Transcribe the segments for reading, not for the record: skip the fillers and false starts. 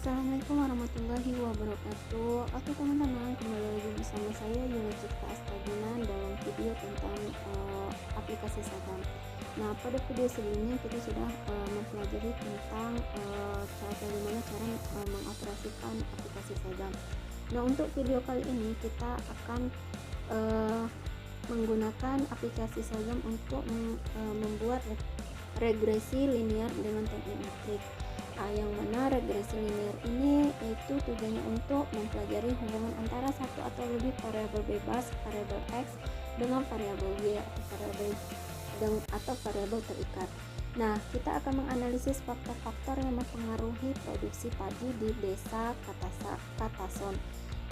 Assalamualaikum warahmatullahi wabarakatuh. Oke teman-teman, kembali lagi bersama saya Yuna Cipta Astagina dalam video tentang aplikasi Sagam. Nah, pada video sebelumnya kita sudah mempelajari tentang bagaimana cara mengoperasikan aplikasi Sagam. Nah, untuk video kali ini kita akan menggunakan aplikasi Sagam untuk membuat regresi linear dengan teknik matrik. Yang mana regresi linear ini itu tujuannya untuk mempelajari hubungan antara satu atau lebih variabel bebas, variabel X dengan variabel Y atau variabel terikat. Nah, kita akan menganalisis faktor-faktor yang mempengaruhi produksi padi di desa Katason.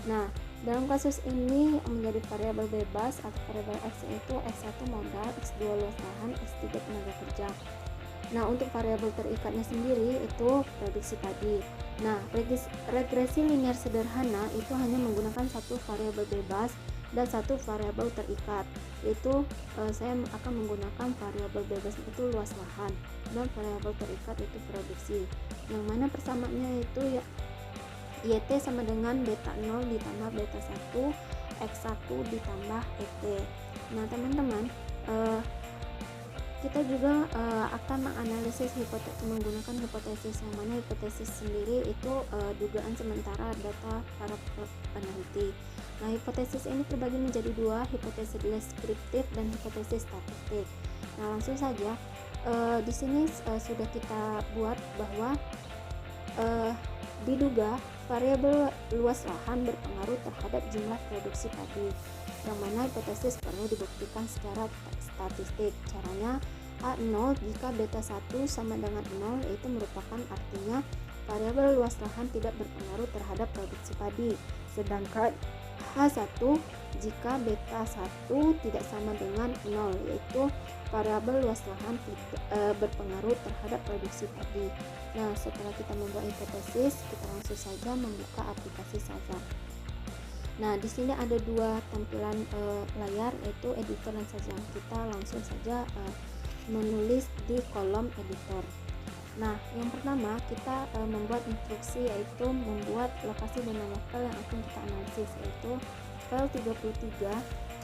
Nah, dalam kasus ini menjadi variabel bebas atau variabel X yaitu X1 modal, X2 luas lahan, X3 tenaga kerja. Nah, untuk variabel terikatnya sendiri itu produksi padi. Nah, regresi linear sederhana itu hanya menggunakan satu variabel bebas dan satu variabel terikat. Yaitu saya akan menggunakan variabel bebas itu luas lahan dan variabel terikat itu produksi. Yang mana persamaannya itu ya YT sama dengan beta 0 ditambah beta 1, X1 ditambah ET. Nah, teman-teman, kita juga akan menganalisis menggunakan hipotesis, yang mana hipotesis sendiri itu dugaan sementara data para peneliti. Nah, hipotesis ini terbagi menjadi dua, hipotesis deskriptif dan hipotesis statistik. Nah, langsung saja di sini sudah kita buat bahwa diduga variabel luas lahan berpengaruh terhadap jumlah produksi padi, yang mana hipotesis perlu dibuktikan secara statistik. Caranya A0 jika beta 1 sama dengan 0, yaitu merupakan artinya variabel luas lahan tidak berpengaruh terhadap produksi padi. Sedangkan H1 jika beta 1 tidak sama dengan 0, yaitu variabel luas lahan tidak berpengaruh terhadap produksi padi. Nah, setelah kita membuat hipotesis, kita langsung saja membuka aplikasi Sagam. Nah, di sini ada dua tampilan layar, yaitu editor dan Sagam. Kita langsung saja menulis di kolom editor. Nah, yang pertama kita membuat instruksi, yaitu membuat lokasi dan nama file yang akan kita analisis, yaitu file 33.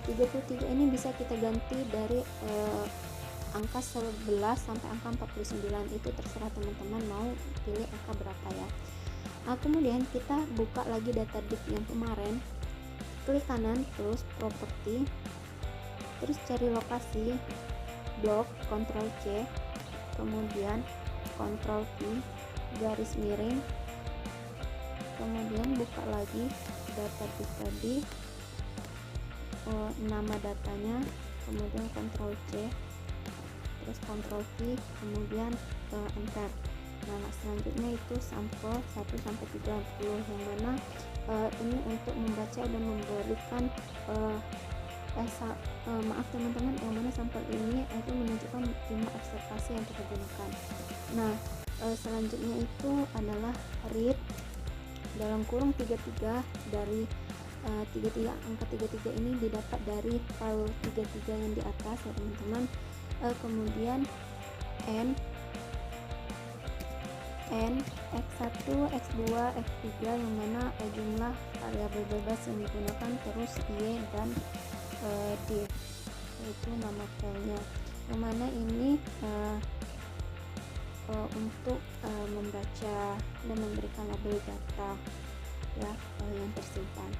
33 ini bisa kita ganti dari angka 11 sampai angka 49, itu terserah teman-teman mau pilih angka berapa ya. Nah, kemudian kita buka lagi data div yang kemarin, klik kanan terus properti, terus cari lokasi, blok, Ctrl C, kemudian Ctrl V, garis miring, kemudian buka lagi data div tadi, nama datanya, kemudian Ctrl C, terus Ctrl V, kemudian enter. Nah, selanjutnya itu sampel 1 sampai 30, yang mana ini untuk membaca dan memberikan maaf teman-teman, yang mana sampel ini itu menunjukkan jumlah observasi yang kita gunakan. Nah, selanjutnya itu adalah read dalam kurung 33 dari 33, angka 33 ini didapat dari file 33 yang di atas ya teman-teman. Kemudian n x1, x2, x3, yang mana jumlah variabel bebas yang digunakan, terus y dan d, yaitu nama filenya, yang mana ini untuk membaca dan memberikan label data ya yang tersimpan.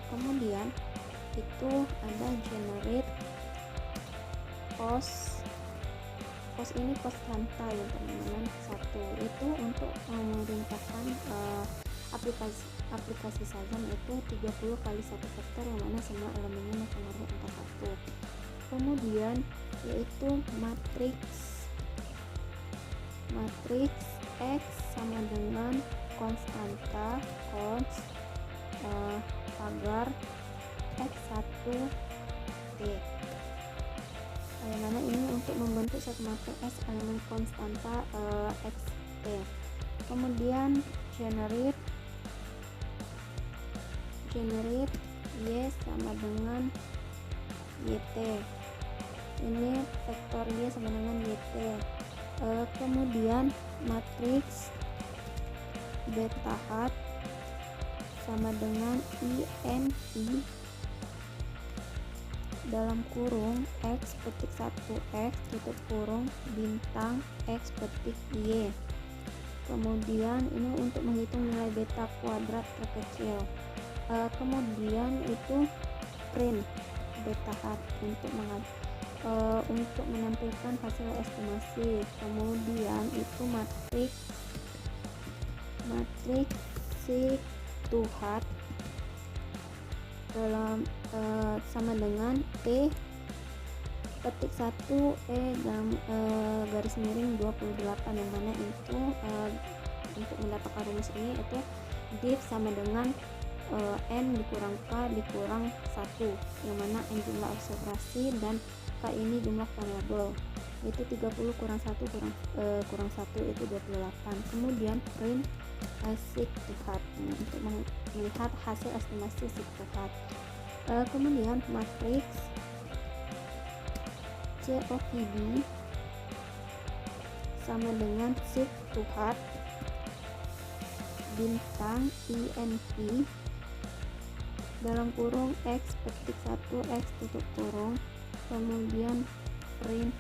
Kemudian itu ada generate post ini konstanta ya teman-teman, satu itu untuk memerintahkan aplikasi Sagam itu 30 kali 1 vektor, yang mana semua elemennya mempengaruhi angka 1. Kemudian yaitu matriks X sama dengan konstanta pagar X1 T, yang mana ini untuk membentuk satu matriks S elemen konstanta XT. Kemudian generate Y sama dengan YT, ini vektor Y sama dengan YT. Kemudian matriks beta hat sama dengan INI dalam kurung X petik 1 X tutup kurung bintang X petik Y. Kemudian ini untuk menghitung nilai beta kuadrat terkecil. Kemudian itu print beta hat untuk menampilkan hasil estimasi. Kemudian itu matriks sig to hat dalam sama dengan P petik 1 garis miring 28, yang mana itu untuk mendapatkan rumus ini itu div sama dengan N dikurang K dikurang 1, yang mana N jumlah observasi dan K ini jumlah variabel, itu 30 kurang 1 kurang 1 itu 28. Kemudian print sig to hat untuk melihat hasil estimasi sig to hat. Kemudian matriks COVD sama dengan sig to hat bintang INP dalam kurung X petik 1 X tutup kurung, kemudian print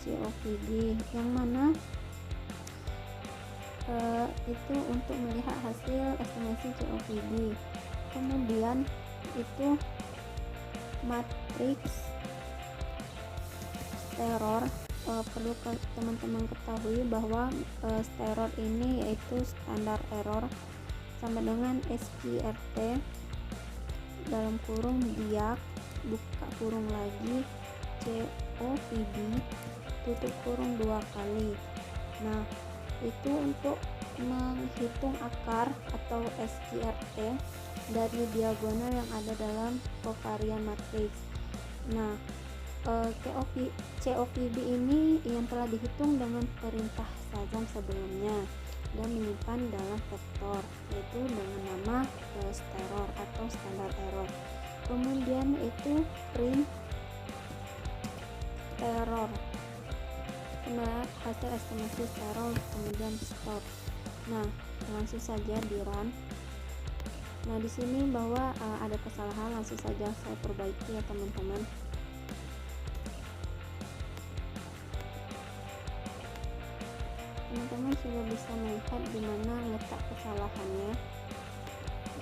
COVD, yang mana itu untuk melihat hasil estimasi COVD. Kemudian itu matriks steror, perlu teman-teman ketahui bahwa steror ini yaitu standar error sama dengan SQRT dalam kurung diak buka kurung lagi COVD tutup kurung 2 kali. Nah, itu untuk menghitung akar atau SQRT dari diagonal yang ada dalam covariant matrix. Nah, COVD ini yang telah dihitung dengan perintah Shazam sebelumnya dan menyimpan dalam vektor, yaitu dengan nama steror atau standar error. Kemudian itu print error, hasil estimasi sterol, kemudian stop. Nah, langsung saja di run. Nah, di sini bahwa ada kesalahan, langsung saja saya perbaiki ya teman-teman. Teman-teman sudah bisa melihat di mana letak kesalahannya.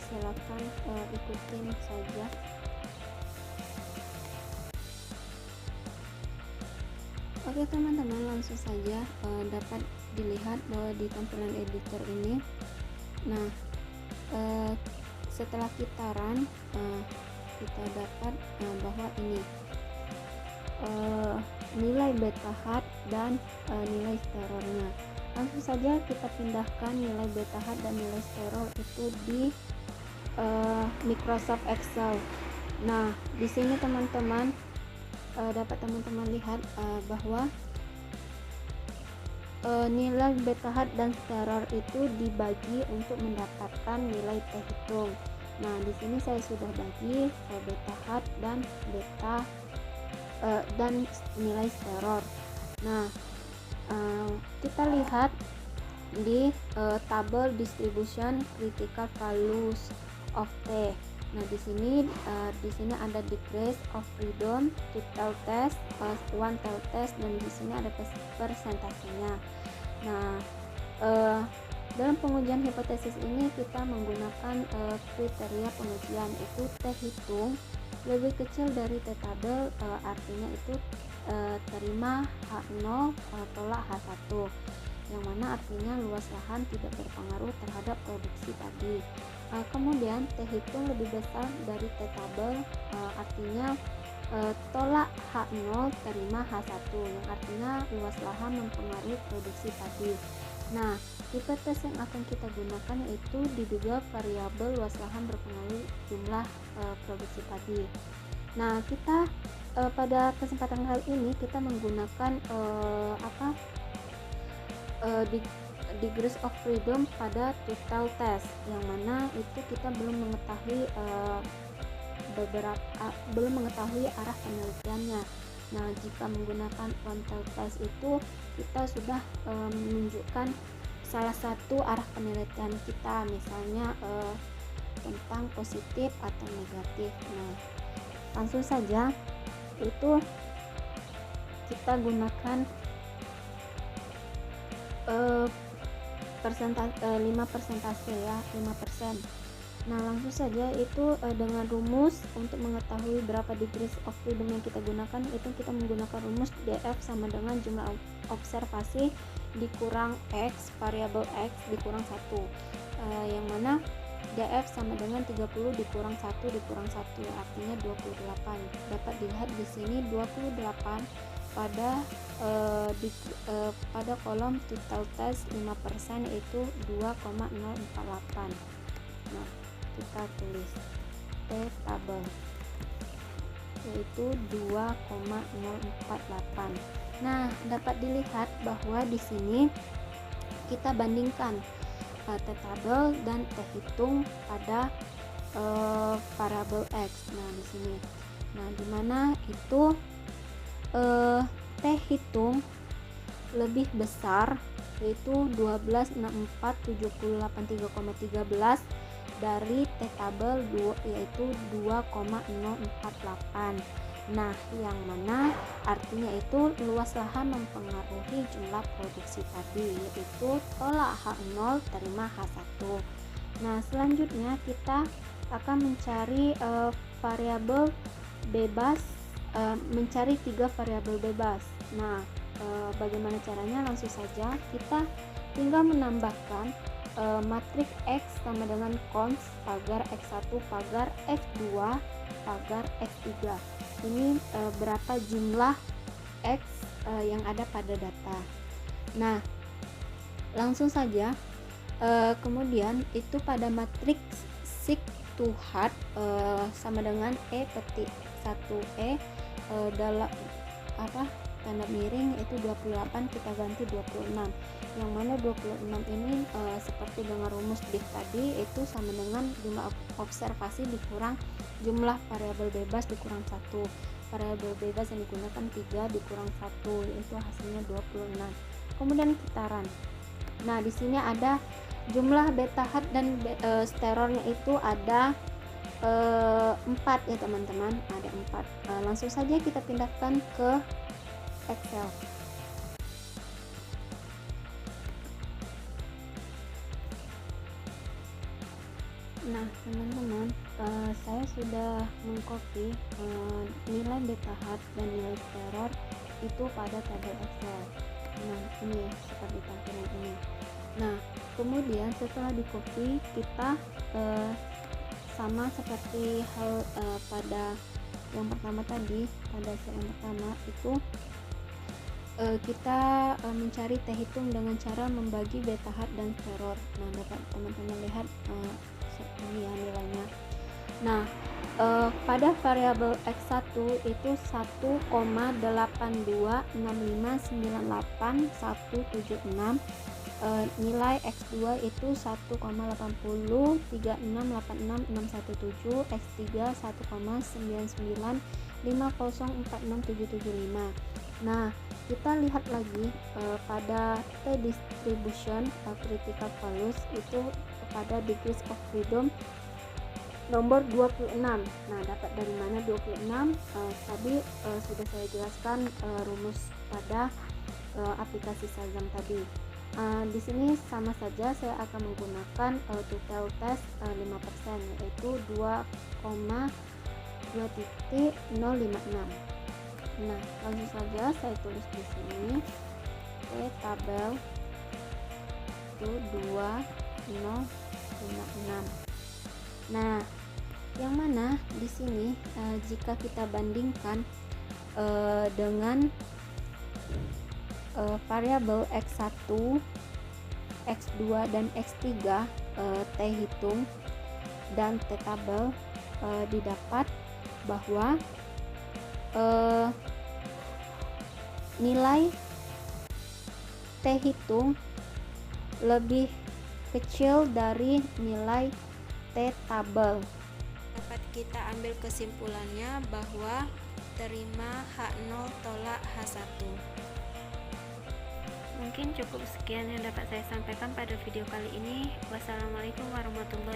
Silakan ikutin saja. Oke teman-teman, langsung saja dapat dilihat bahwa di tampilan editor ini, nah setelah kita run, kita dapat bahwa ini nilai beta hat dan nilai sterornya. Langsung saja kita pindahkan nilai beta hat dan nilai steror itu di Microsoft Excel. Nah, di sini teman-teman dapat teman-teman lihat bahwa nilai beta hat dan steror itu dibagi untuk mendapatkan nilai T hitung. Nah, di sini saya sudah bagi beta hat dan dan nilai steror. Nah, kita lihat di tabel distribution critical values of T. Nah, di sini ada degrees of freedom, total test, one tail test, dan di sini ada persentasenya. Nah, dalam pengujian hipotesis ini kita menggunakan kriteria pengujian, itu T hitung lebih kecil dari T tabel, artinya itu terima H0 tolak H1, yang mana artinya luas lahan tidak berpengaruh terhadap produksi tadi. Kemudian T hitung lebih besar dari T tabel, artinya tolak H0 terima H1, yang artinya luas lahan mempengaruhi produksi tadi. Nah, hipotesis yang akan kita gunakan yaitu diduga variabel luas lahan berpengaruh jumlah produksi padi. Nah, kita pada kesempatan kali ini kita menggunakan degrees of freedom pada total test, yang mana itu kita belum mengetahui arah penelitiannya. Nah, jika menggunakan one tail test itu kita sudah menunjukkan salah satu arah penelitian kita, misalnya tentang positif atau negatif. Nah, langsung saja itu kita gunakan persentase 5% ya, 5%. Nah, langsung saja itu dengan rumus untuk mengetahui berapa degrees of freedom yang kita gunakan, itu kita menggunakan rumus df sama dengan jumlah observasi dikurang x, variabel x dikurang 1, yang mana df sama dengan 30 dikurang 1 dikurang 1, artinya 28. Dapat dilihat di sini 28 pada kolom total test 5% itu 2,048. Nah, kita tulis T tabel yaitu 2,048. Nah, dapat dilihat bahwa di sini kita bandingkan T tabel dan T hitung pada variabel x. Nah, di sini. Nah, di mana itu T hitung lebih besar, yaitu 126478,3,13 dari T tabel yaitu 2,048. Nah, yang mana artinya itu luas lahan mempengaruhi jumlah produksi tadi, yaitu tolak H0 terima H1. Nah, selanjutnya kita akan mencari variabel bebas, mencari 3 variabel bebas. Nah, bagaimana caranya? Langsung saja kita tinggal menambahkan matriks X sama dengan cons pagar X1 pagar X2 pagar X3. Ini berapa jumlah X yang ada pada data. Nah, langsung saja kemudian itu pada matriks seek to hard sama dengan E petik 1E dalam tanda miring itu 28, kita ganti 26, yang mana 26 ini seperti dengan rumus div tadi itu sama dengan jumlah observasi dikurang jumlah variabel bebas dikurang 1. Variabel bebas yang digunakan 3 dikurang 1, yaitu hasilnya 26. Kemudian kita run. Nah, di sini ada jumlah beta hat dan sterornya itu ada 4 ya teman-teman, ada 4. Langsung saja kita pindahkan ke Excel. Nah, teman-teman, saya sudah mengcopy nilai beta hat dan nilai steror itu pada tabel Excel. Nah, ini seperti tampilan ini. Nah, kemudian setelah di copy kita sama seperti hal pada yang pertama tadi, pada yang pertama itu kita mencari T hitung dengan cara membagi beta hat dan steror. Nah, dapat teman-teman lihat ini ya nilainya. Nah, pada variabel X1 itu 1,826598,176, nilai X2 itu 1,8036866617, X3 1,99504675. Nah, kita lihat lagi pada T distribution critical values itu pada degrees of freedom nomor 26. Nah, dapat dari mana 26? Tadi sudah saya jelaskan rumus pada aplikasi Shazam tadi. Di sini sama saja saya akan menggunakan total test 5%, yaitu 2,2.056. Nah, langsung saja saya tulis di sini T tabel itu 2,056. Nah, yang mana di sini jika kita bandingkan dengan variabel X1, X2 dan X3 T hitung dan T tabel, didapat bahwa nilai T hitung lebih kecil dari nilai T tabel. Dapat kita ambil kesimpulannya bahwa terima H0 tolak H1. Mungkin Mungkin cukup sekian yang dapat saya sampaikan pada video kali ini. Wassalamualaikum warahmatullahi wabarakatuh.